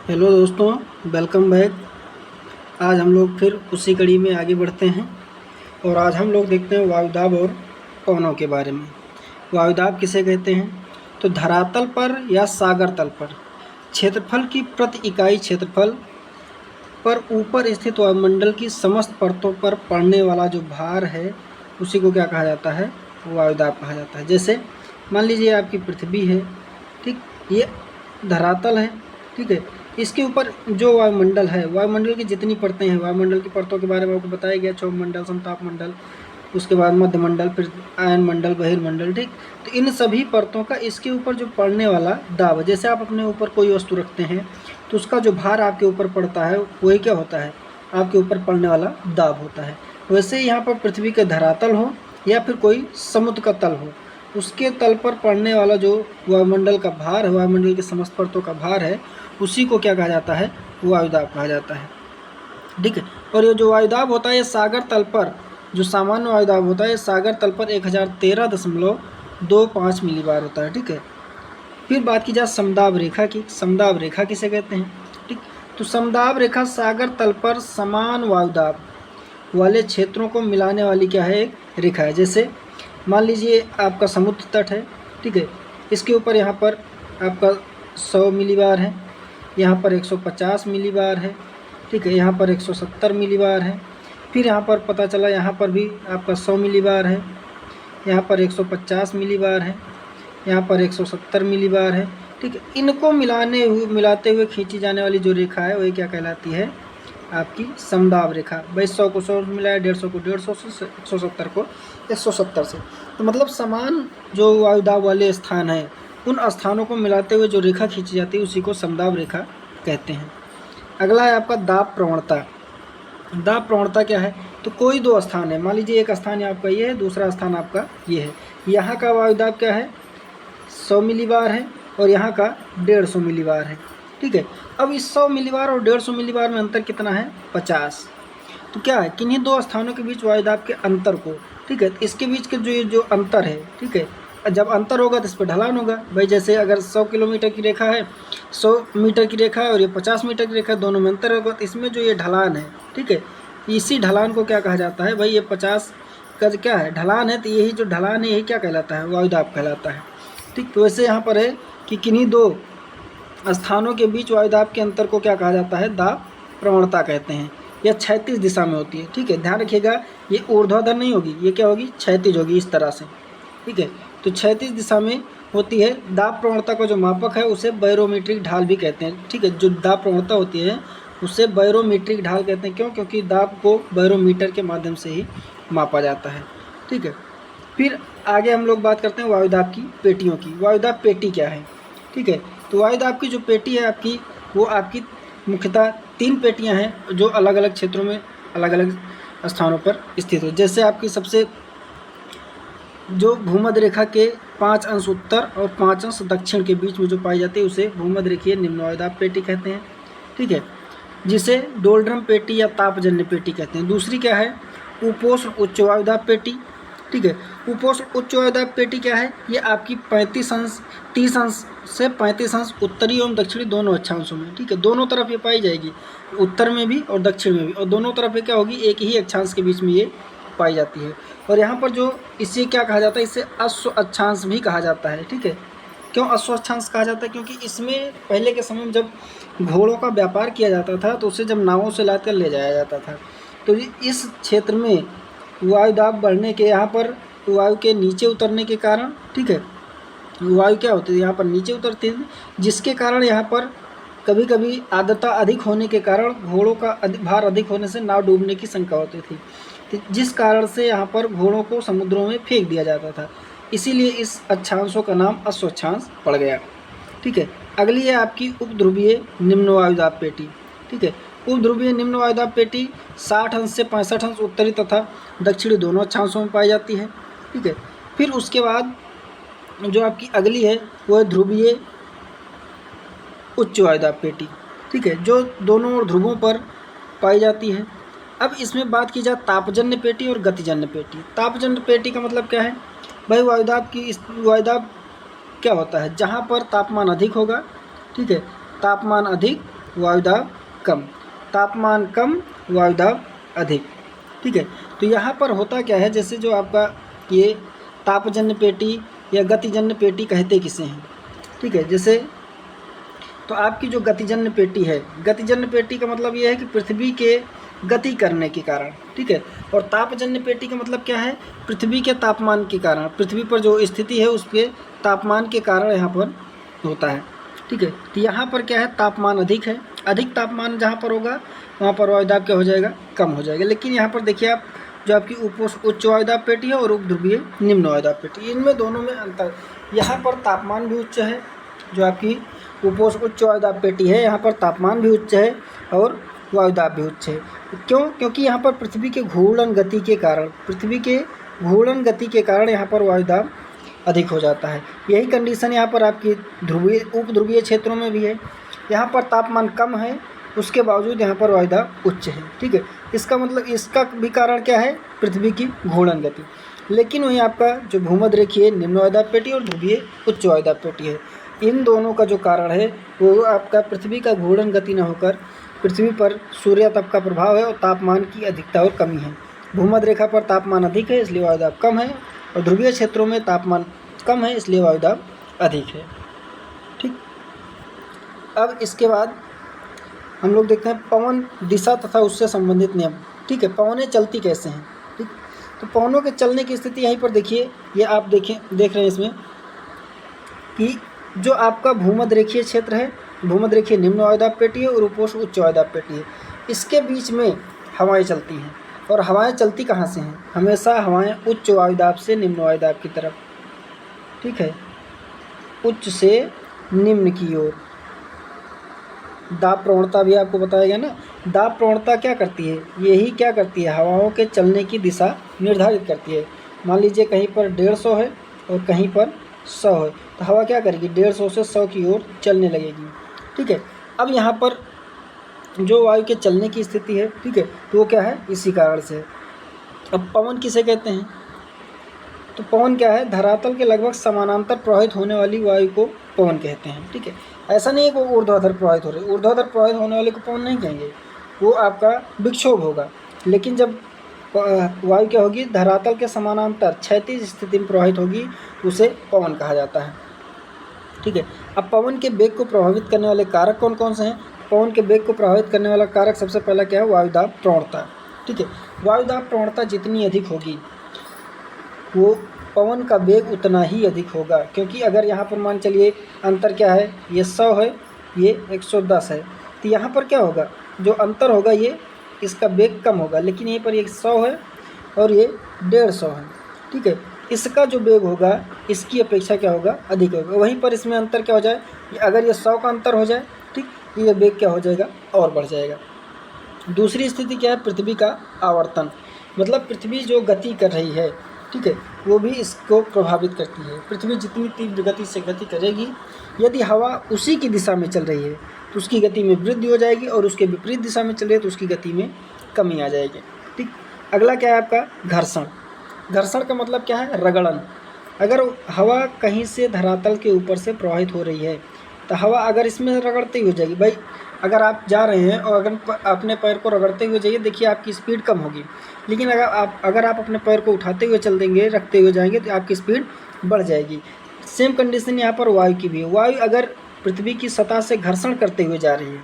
Hello दोस्तों, welcome back. आज हम लोग फिर उसी कड़ी में आगे बढ़ते हैं और आज हम लोग देखते हैं वायुदाब और पवनों के बारे में। वायुदाब किसे कहते हैं? तो धरातल पर या सागर तल पर क्षेत्रफल की प्रति इकाई क्षेत्रफल पर ऊपर स्थित वायुमंडल की समस्त परतों पर पड़ने वाला जो भार है उसी को क्या कहा जाता है? वायुदाब कहा जाता है। जैसे मान लीजिए आपकी पृथ्वी है, ठीक, ये धरातल है, ठीक है। इसके ऊपर जो वायुमंडल है, वायुमंडल की जितनी परतें हैं, वायुमंडल की परतों के बारे में आपको बताया गया, क्षोभ मंडल, समताप मंडल, उसके बाद मध्यमंडल, फिर आयन मंडल, बहिर्मंडल, ठीक। तो इन सभी परतों का इसके ऊपर जो पड़ने वाला दाब, जैसे आप अपने ऊपर कोई वस्तु रखते हैं तो उसका जो भार आपके ऊपर पड़ता है वही क्या होता है? आपके ऊपर पड़ने वाला दाब होता है। वैसे यहाँ पर पृथ्वी के धरातल हो या फिर कोई समुद्र का तल हो, उसके तल पर पड़ने वाला जो वायुमंडल का भार है, वायुमंडल की समस्त परतों का भार है, उसी को क्या कहा जाता है? वायुदाब कहा जाता है, ठीक है। और ये जो वायुदाब होता है ये सागर तल पर, जो सामान्य वायुदाब होता है ये सागर तल पर 1013.25 मिलीबार होता है, ठीक है। फिर बात की जाए समदाब रेखा की। समदाब रेखा किसे कहते हैं? ठीक, तो समदाब रेखा सागर तल पर समान वायुदाब वाले क्षेत्रों को मिलाने वाली क्या है? एक रेखा है। जैसे मान लीजिए आपका समुद्र तट है, ठीक है, इसके ऊपर यहाँ पर आपका 100 मिलीबार है, यहाँ पर 150 मिलीबार है, ठीक है, यहाँ पर 170 मिलीबार है। फिर यहाँ पर पता चला यहाँ पर भी आपका 100 मिलीबार है, यहाँ पर 150 मिलीबार है, यहाँ पर 170 मिलीबार है, ठीक है। इनको मिलाते हुए खींची जाने वाली जो रेखा है वही क्या कहलाती है? आपकी समदाब रेखा। भाई 100 को 100 मिलाया, 150 को 150 से, 170 को 170 से, तो मतलब समान जो वायुदाब वाले स्थान हैं उन स्थानों को मिलाते हुए जो रेखा खींची जाती है उसी को समदाब रेखा कहते हैं। अगला है आपका दाब प्रवणता। दाब प्रवणता क्या है? तो कोई दो स्थान है, मान लीजिए एक स्थान आपका ये है, दूसरा स्थान आपका ये है। यहाँ का वायुदाब क्या है? 100 मिलीबार है और यहाँ का 150 मिलीबार है, ठीक है। अब इस 100 मिलीबार और 150 मिलीबार में अंतर कितना है? 50। तो क्या है, किन्हीं दो स्थानों के बीच वायुदाब के अंतर को, ठीक है, इसके बीच के जो अंतर है, ठीक है, जब अंतर होगा तो इस पर ढलान होगा। भाई जैसे अगर 100 किलोमीटर की रेखा है, 100 मीटर की रेखा है और ये 50 मीटर की रेखा है, दोनों में अंतर होगा, तो इसमें जो ये ढलान है, ठीक है, इसी ढलान को क्या कहा जाता है? भाई ये 50 का क्या है? ढलान है, तो यही जो ढलान है यही क्या कहलाता है? वायुदाब कहलाता है, ठीक। तो वैसे यहाँ पर है कि किन्हीं दो स्थानों के बीच वायुदाब के अंतर को क्या कहा जाता है? दाब प्रवणता कहते हैं। यह क्षैतिज दिशा में होती है, ठीक है, ध्यान रखिएगा, ये ऊर्ध्वाधर नहीं होगी, ये क्या होगी? क्षैतिज होगी, इस तरह से, ठीक है। तो क्षैतिज दिशा में होती है। दाब प्रवणता का जो मापक है उसे बैरोमीट्रिक ढाल भी कहते हैं, ठीक है। जो दाब प्रवणता होती है उसे बैरोमीट्रिक ढाल कहते हैं। क्यों? क्योंकि दाब को बैरोमीटर के माध्यम से ही मापा जाता है, ठीक है। फिर आगे हम लोग बात करते हैं वायुदाब की पेटियों की। वायुदाब पेटी क्या है? ठीक है, तो वायुदाब की जो पेटी है आपकी, वो आपकी मुख्यतः 3 पेटियां हैं जो अलग अलग क्षेत्रों में अलग अलग स्थानों पर स्थित हो। जैसे आपकी सबसे जो भूमध्य रेखा के 5 अंश उत्तर और 5 अंश दक्षिण के बीच में जो पाई जाती है उसे भूमध्य रेखीय निम्न वायुदाब पेटी कहते हैं, ठीक है, जिसे डोल्ड्रम पेटी या तापजन्य पेटी कहते हैं। दूसरी क्या है? उपोष्ण उच्च वायुदाब पेटी, ठीक है। उपोष्ण उच्च वायुदाब पेटी क्या है? ये आपकी 30 अंश से 35 अंश उत्तरी एवं दक्षिणी दोनों अक्षांशों में, ठीक है, दोनों तरफ ये पाई जाएगी, उत्तर में भी और दक्षिण में भी, और दोनों तरफ ये क्या होगी? एक ही अक्षांश के बीच में ये पाई जाती है। और यहाँ पर जो इसे क्या कहा जाता है? इसे अश्व अक्षांश भी कहा जाता है, ठीक है। क्यों अश्व अक्षांश कहा जाता है? क्योंकि इसमें पहले के समय में जब घोड़ों का व्यापार किया जाता था तो उसे जब नावों से लाकर ले जाया जाता था, तो इस क्षेत्र में वायुदाब बढ़ने के, यहाँ पर वायु के नीचे उतरने के कारण, ठीक है, वायु क्या होती है? यहाँ पर नीचे उतरती है, जिसके कारण यहाँ पर कभी कभी आर्द्रता अधिक होने के कारण घोड़ों का भार अधिक होने से नाव डूबने की शंका होती थी, जिस कारण से यहाँ पर घोड़ों को समुद्रों में फेंक दिया जाता था। इसीलिए इस अक्षांशों का नाम अश्व अक्षांश पड़ गया, ठीक है। अगली है आपकी उपध्रुवीय निम्न वायुदाब पेटी, ठीक है। उपध्रुवीय निम्न वायुदाब पेटी 60 अंश से 65 अंश उत्तरी तथा दक्षिणी दोनों अक्षांशों में पाई जाती है, ठीक है। फिर उसके बाद जो आपकी अगली है वो है ध्रुवीय उच्च वायुदाब पेटी, ठीक है, जो दोनों ओर ध्रुवों पर पाई जाती है। अब इसमें बात की जाए तापजन्य पेटी और गतिजन्य पेटी। तापजन्य पेटी का मतलब क्या है? भाई वायुदाब क्या होता है? जहाँ पर तापमान अधिक होगा, ठीक है, तापमान अधिक वायुदाब कम, तापमान कम वायुदाब अधिक। ठीक है, तो यहाँ पर होता क्या है, जैसे जो आपका ये तापजन्य पेटी या गतिजन्य पेटी कहते किसे हैं। ठीक है, जैसे तो आपकी जो गतिजन्य पेटी है, गतिजन्य पेटी का मतलब ये है कि पृथ्वी के गति करने के कारण। ठीक है, और तापजन्य पेटी का मतलब क्या है, पृथ्वी के तापमान के कारण, पृथ्वी पर जो स्थिति है उसके तापमान के कारण यहाँ पर होता है। ठीक है, तो यहाँ पर क्या है, तापमान अधिक है, अधिक तापमान जहाँ पर होगा वहाँ पर वायुदाब क्या हो जाएगा, कम हो जाएगा। लेकिन यहाँ पर देखिए आप, जो आपकी उच्च वायुदाब पेटी है और उपध्रुवीय निम्न वायुदाब पेटी, इनमें दोनों में अंतर, यहाँ पर तापमान भी उच्च है, जो आपकी उच्च वायुदाब पेटी है यहाँ पर तापमान भी उच्च है और वायुदाब भी उच्च है। क्यों? क्योंकि यहाँ पर पृथ्वी के घूर्णन गति के कारण, पृथ्वी के घूर्णन गति के कारण यहाँ पर वायुदाब अधिक हो जाता है। यही कंडीशन यहाँ पर आपकी ध्रुवीय उपध्रुवीय क्षेत्रों में भी है। यहाँ पर तापमान कम है, उसके बावजूद यहाँ पर वायुदाब उच्च है। ठीक है, इसका मतलब इसका भी कारण क्या है, पृथ्वी की घूर्णन गति। लेकिन वहीं आपका जो भूमध्यरेखीय निम्न वायुदाब पेटी और ध्रुवीय उच्च वायुदाब पेटी है, इन दोनों का जो कारण है वो आपका पृथ्वी का घूर्णन गति न होकर पृथ्वी पर सूर्य तप का प्रभाव है और तापमान की अधिकता और कमी है। भूमध्य रेखा पर तापमान अधिक है इसलिए वायुदाब कम है, और ध्रुवीय क्षेत्रों में तापमान कम है इसलिए वायुदाब अधिक है। ठीक, अब इसके बाद हम लोग देखते हैं पवन दिशा तथा उससे संबंधित नियम। ठीक है, पवनें चलती कैसे हैं। ठीक, तो पवनों के चलने की स्थिति यहीं पर देखिए, ये आप देख रहे हैं इसमें कि जो आपका भूमध्यरेखीय क्षेत्र है, भूमध्यरेखीय निम्न वायुदाब पेटी है और उपोष्ण उच्च वायुदाब पेटी है, इसके बीच में हवाएं चलती हैं। और हवाएं चलती कहाँ से हैं, हमेशा हवाएं उच्च वायुदाब से निम्न वायुदाब की तरफ। ठीक है, उच्च से निम्न की ओर। दाब प्रवणता भी आपको बताया गया ना, दाब प्रवणता क्या करती है, यही क्या करती है, हवाओं के चलने की दिशा निर्धारित करती है। मान लीजिए कहीं पर 150 है और कहीं पर 100 है, तो हवा क्या करेगी, 150 से 100 की ओर चलने लगेगी। ठीक है, अब यहाँ पर जो वायु के चलने की स्थिति है, ठीक है, तो वो क्या है, इसी कारण से है। अब पवन किसे कहते हैं, तो पवन क्या है, धरातल के लगभग समानांतर प्रवाहित होने वाली वायु को पवन कहते हैं। ठीक है, ऐसा नहीं है कि वो ऊर्ध्वाधर प्रवाहित हो रही, ऊर्ध्वाधर प्रवाहित होने वाले को पवन नहीं कहेंगे, वो आपका विक्षोभ होगा। लेकिन जब वायु क्या होगी, धरातल के समानांतर क्षैतिज स्थिति में प्रवाहित होगी, उसे पवन कहा जाता है। ठीक है, अब पवन के वेग को प्रभावित करने वाले कारक कौन कौन से हैं। पवन के वेग को प्रभावित करने वाला कारक सबसे पहला क्या है, वायुदाब प्रवणता। ठीक है, वायुदाब प्रवणता जितनी अधिक होगी वो पवन का वेग उतना ही अधिक होगा। क्योंकि अगर यहाँ पर मान चलिए अंतर क्या है, ये 100 है, ये 110 है, तो यहाँ पर क्या होगा, जो अंतर होगा ये इसका वेग कम होगा। लेकिन यहीं पर ये 100 है और ये 150 है। ठीक है, इसका जो वेग होगा इसकी अपेक्षा क्या होगा, अधिक होगा। वहीं पर इसमें अंतर क्या हो जाए, अगर ये 100 का अंतर हो जाए, ठीक, ये वेग क्या हो जाएगा, और बढ़ जाएगा। दूसरी स्थिति क्या है, पृथ्वी का आवर्तन, मतलब पृथ्वी जो गति कर रही है, ठीक है, वो भी इसको प्रभावित करती है। पृथ्वी जितनी तीव्र गति से गति करेगी, यदि हवा उसी की दिशा में चल रही है तो उसकी गति में वृद्धि हो जाएगी, और उसके विपरीत दिशा में चल रही है तो उसकी गति में कमी आ जाएगी। ठीक, अगला क्या है आपका घर्षण। घर्षण का मतलब क्या है, रगड़न। अगर हवा कहीं से धरातल के ऊपर से प्रवाहित हो रही है तो हवा अगर इसमें रगड़ते हुए जाएगी, भाई अगर आप जा रहे हैं और अगर अपने पैर को रगड़ते हुए जाइए, देखिए आपकी स्पीड कम होगी। लेकिन अगर आप अपने पैर को उठाते हुए चल देंगे, रखते हुए जाएंगे, तो आपकी स्पीड बढ़ जाएगी। सेम कंडीशन यहाँ पर वायु की भी है। वायु अगर पृथ्वी की सतह से घर्षण करते हुए जा रही है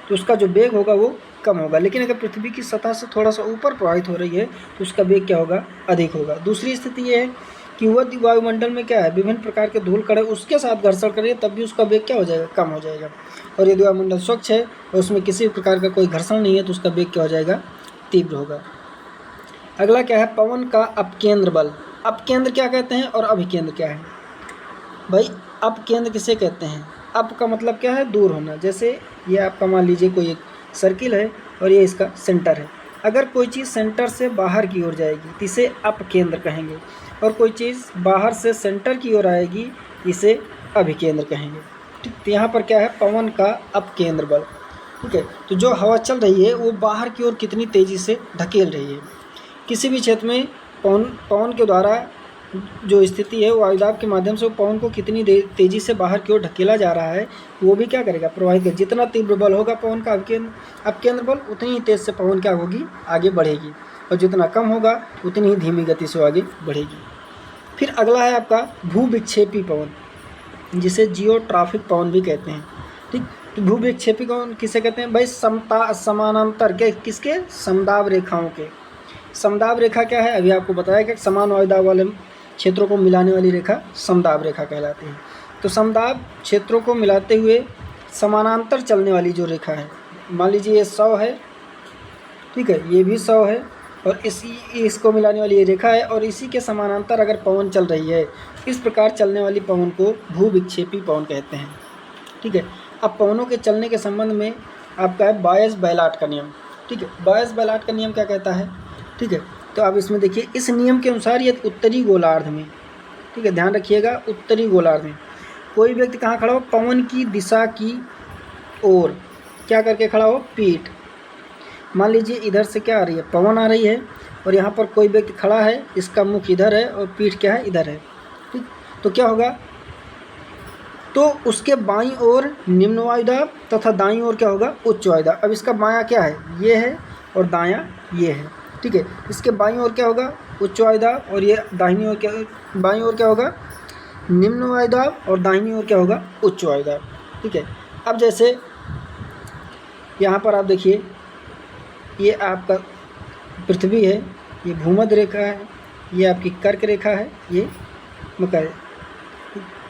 तो उसका जो वेग होगा वो कम होगा। लेकिन अगर पृथ्वी की सतह से थोड़ा सा ऊपर प्रवाहित हो रही है तो उसका वेग क्या होगा, अधिक होगा। दूसरी स्थिति ये है कि वह वायुमंडल में क्या है, विभिन्न प्रकार के धूल कण उसके साथ घर्षण करें तब भी उसका वेग क्या हो जाएगा, कम हो जाएगा। और यदि वायुमंडल स्वच्छ है और उसमें किसी प्रकार का कोई घर्षण नहीं है तो उसका वेग क्या हो जाएगा, तीव्र होगा। अगला क्या है, पवन का अपकेंद्र बल। अपकेंद्र क्या कहते हैं और अभिकेंद्र क्या है। भाई अपकेंद्र किसे कहते हैं, अप का मतलब क्या है, दूर होना। जैसे ये आपका मान लीजिए कोई एक सर्किल है और ये इसका सेंटर है। अगर कोई चीज़ सेंटर से बाहर की ओर जाएगी तो इसे अपकेंद्र कहेंगे, और कोई चीज़ बाहर से सेंटर की ओर आएगी इसे अभिकेंद्र कहेंगे। ठीक, तो यहाँ पर क्या है, पवन का अपकेंद्र बल। ठीक है, तो जो हवा चल रही है वो बाहर की ओर कितनी तेज़ी से धकेल रही है। किसी भी क्षेत्र में पवन के द्वारा जो स्थिति है, वायुदाब के माध्यम से वो पवन को कितनी तेज़ी से बाहर की ओर ढकेला जा रहा है, वो भी क्या करेगा, प्रभावित करेगा। जितना तीव्र बल होगा पवन का अपकेंद्र बल, उतनी ही तेज़ से पवन क्या होगी, आगे बढ़ेगी, और जितना कम होगा उतनी ही धीमी गति से आगे बढ़ेगी। फिर अगला है आपका भूविक्षेपी पवन, जिसे जियोट्रॉफिक पवन भी कहते हैं। ठीक, तो भूविक्षेपी पवन किसे कहते हैं भाई, समानांतर के किसके, समदाब रेखाओं के। समदाब रेखा क्या है, अभी आपको बताया कि समान वायुदाब वाले क्षेत्रों को मिलाने वाली रेखा समदाब रेखा कहलाती है। तो समदाब क्षेत्रों को मिलाते हुए समानांतर चलने वाली जो रेखा है, मान लीजिए ये 100 है, ठीक है, ये भी 100 है, और इसको मिलाने वाली ये रेखा है, और इसी के समानांतर अगर पवन चल रही है, इस प्रकार चलने वाली पवन को भूविक्षेपी पवन कहते हैं। ठीक है, अब पवनों के चलने के संबंध में आपका है बायस-बेलाट का नियम। ठीक है, बायस-बेलाट का नियम क्या कहता है, ठीक है, तो आप इसमें देखिए, इस नियम के अनुसार ये उत्तरी गोलार्ध में, ठीक है, ध्यान रखिएगा, उत्तरी गोलार्ध में कोई व्यक्ति कहाँ खड़ा हो, पवन की दिशा की ओर क्या करके खड़ा हो, पीठ। मान लीजिए इधर से क्या आ रही है, पवन आ रही है, और यहाँ पर कोई व्यक्ति खड़ा है, इसका मुख इधर है और पीठ क्या है, इधर है। ठीक, तो क्या होगा, तो उसके बाईं ओर निम्न वायुदाब तथा दाईं ओर क्या होगा, उच्च वायुदाब। अब इसका बायां क्या है, ये है, और दायां ये है। ठीक है, इसके बाईं ओर क्या होगा, उच्च वायुदाब, और ये दाहिनी ओर क्या, बाईं ओर क्या होगा, निम्न वायुदाब, और दाहिनी ओर क्या होगा, उच्च वायुदाब। ठीक है, अब जैसे यहाँ पर आप देखिए, ये आपका पृथ्वी है, ये भूमध्य रेखा है, ये आपकी कर्क रेखा है, ये मकर है।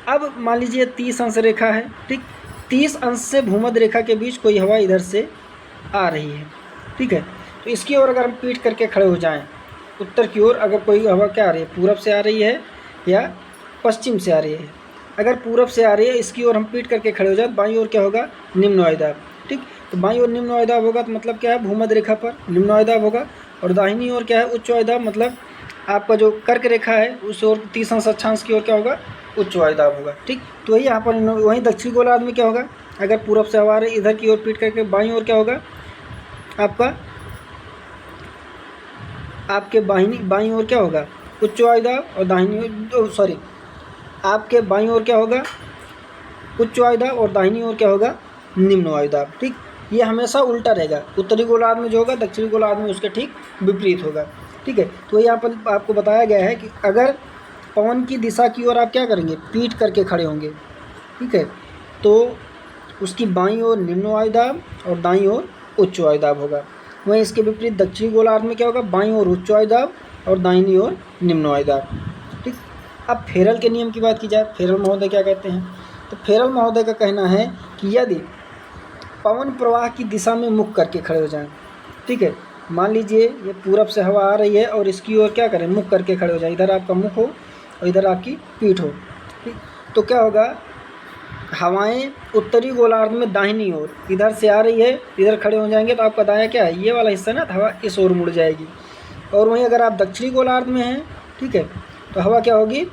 अब मान लीजिए 30 अंश रेखा है। ठीक, 30 अंश से भूमध्य रेखा के बीच कोई हवा इधर से आ रही है। ठीक है, तो इसकी ओर अगर हम पीठ करके खड़े हो जाएं, उत्तर की ओर अगर कोई हवा क्या आ रही है, पूरब से आ रही है या पश्चिम से आ रही है, अगर पूरब से आ रही है, इसकी ओर हम पीठ करके खड़े हो जाए, बाईं ओर क्या होगा, निम्न वायुदाब। ठीक, तो बाईं ओर निम्न वायुदाब होगा, तो मतलब क्या है, भूमध्य रेखा पर निम्न वायुदाब होगा, और दाहिनी ओर क्या है, उच्च वायुदाब, मतलब आपका जो कर्क रेखा है उस ओर 30 अंश अक्षांश की ओर क्या होगा, उच्च वायुदाब होगा। ठीक, तो वही यहाँ पर वहीं दक्षिणी गोलार्ध में क्या होगा, अगर पूरब से हवा आ रही इधर की ओर पीठ करके, बाईं ओर क्या होगा आपका, आपके बाईं ओर क्या होगा, उच्च वायुदाब, और दाहिनी ओर सॉरी आपके बाईं ओर क्या होगा, उच्च वायुदाब, और दाहिनी ओर क्या होगा, निम्न वायुदाब। ठीक, ये हमेशा उल्टा रहेगा, उत्तरी गोलार्ध में जो होगा दक्षिणी गोलार्ध में उसके ठीक विपरीत होगा। ठीक है, तो यहाँ पर आपको बताया गया है कि अगर पवन की दिशा की ओर आप क्या करेंगे, पीठ करके खड़े होंगे, ठीक है, तो उसकी बाईं ओर निम्न वायुदाब और दाईं ओर उच्च वायुदाब होगा। वहीं इसके विपरीत दक्षिणी गोलार्ध में क्या होगा, बाईं ओर उच्च वायुदाब और दाहिनी ओर निम्न वायुदाब। ठीक, अब फेरल के नियम की बात की जाए, फेरल महोदय क्या कहते हैं, तो फेरल महोदय का कहना है कि यदि पवन प्रवाह की दिशा में मुख करके खड़े हो जाएं, ठीक है, मान लीजिए ये पूरब से हवा आ रही है और इसकी ओर क्या करें, मुख करके खड़े हो जाए, इधर आपका मुख हो और इधर आपकी पीठ हो। ठीक, तो क्या होगा, हवाएं उत्तरी गोलार्ध में दाहिनी ओर इधर से आ रही है, इधर खड़े हो जाएंगे तो आपका दायां क्या है, ये वाला हिस्सा ना, हवा इस ओर मुड़ जाएगी। और वहीं अगर आप दक्षिणी गोलार्ध में हैं, ठीक है, तो हवा क्या होगी,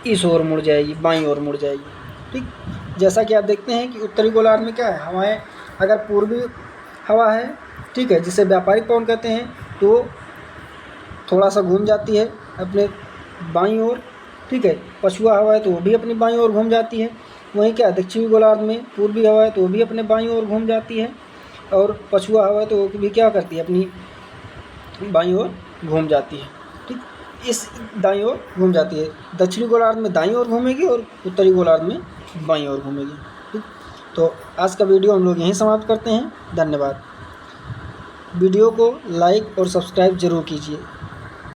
इस ओर मुड़ जाएगी, बाईं ओर मुड़ जाएगी। ठीक, जैसा कि आप देखते हैं कि उत्तरी गोलार्ध में क्या है, हवाएं अगर पूर्वी हवा है, ठीक है, जिसे व्यापारिक पवन कहते हैं, तो थोड़ा सा घूम जाती है अपने बाईं ओर। ठीक है, पछुआ हवा है तो वो भी अपनी बाईं ओर घूम जाती है। वहीं क्या दक्षिणी गोलार्ध में पूर्वी हवा है तो वो भी अपने बाईं ओर घूम जाती है, और पछुआ हवा है तो वो भी क्या करती है, अपनी बाईं ओर घूम जाती है। ठीक, इस दाईं ओर घूम जाती है, दक्षिणी गोलार्ध में दाईं ओर घूमेगी और उत्तरी गोलार्ध में बाईं ओर घूमेगी। ठीक, तो आज का वीडियो हम लोग यहीं समाप्त करते हैं। धन्यवाद। वीडियो को लाइक और सब्सक्राइब जरूर कीजिए।